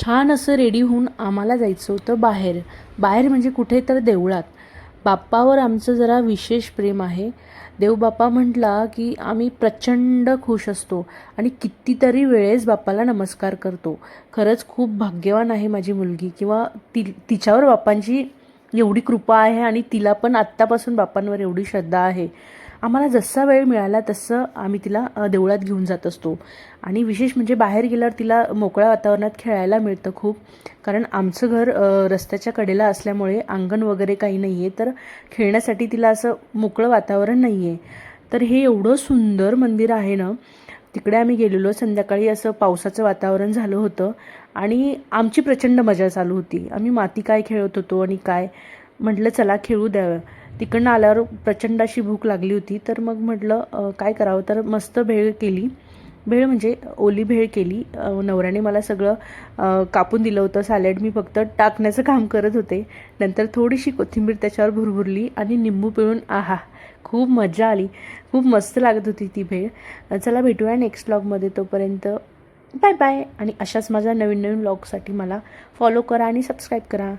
छान असं रेडी होऊन आम्हाला जायचं होतं बाहेर. बाहेर म्हणजे कुठे तर देवळात. बाप्पावर आमचं जरा विशेष प्रेम आहे. देवबाप्पा म्हटला की आम्ही प्रचंड खुश असतो आणि कितीतरी वेळेस बाप्पाला नमस्कार करतो. खरंच खूप भाग्यवान आहे माझी मुलगी, किंवा तिच्यावर बाप्पांची एवढी कृपा आहे आणि तिला पण आत्तापासून बाप्पांवर एवढी श्रद्धा आहे. आम्हाला जसा वेळ मिळाला तसं आम्ही तिला देवळात घेऊन जात असतो. आणि विशेष म्हणजे बाहेर गेल्यावर तिला मोकळ्या वातावरणात खेळायला मिळतं खूप. कारण आमचं घर रस्त्याच्या कडेला असल्यामुळे अंगण वगैरे काही नाही आहे, तर खेळण्यासाठी तिला असं मोकळं वातावरण नाही आहे. तर हे एवढं सुंदर मंदिर आहे ना. तिकडे आम्ही गेलेलो संध्याकाळी, असं पावसाचं वातावरण झालं होतं आणि आमची प्रचंड मजा चालू होती. आम्ही माती काय खेळत होतो आणि काय, म्हटलं चला खेळू द्यावं. तिकडनं आल्यावर प्रचंड अशी भूक लागली होती, तर मग म्हटलं काय करावं, तर मस्त भेळ केली. भेळ म्हणजे ओली भेळ केली. नवऱ्याने मला सगळं कापून दिलं होतं. सॅलड मी फक्त टाकण्याचं काम करत होते. नंतर थोडीशी कोथिंबीर त्याच्यावर भुरभुरली आणि निंबू पिळून आहा, खूप मजा आली. खूप मस्त लागत होती ती भेळ. चला भेटूया नेक्स्ट व्लॉगमध्ये. तोपर्यंत बाय बाय. आणि अशाच माझ्या नवीन नवीन व्लॉगसाठी मला फॉलो करा आणि सबस्क्राईब करा.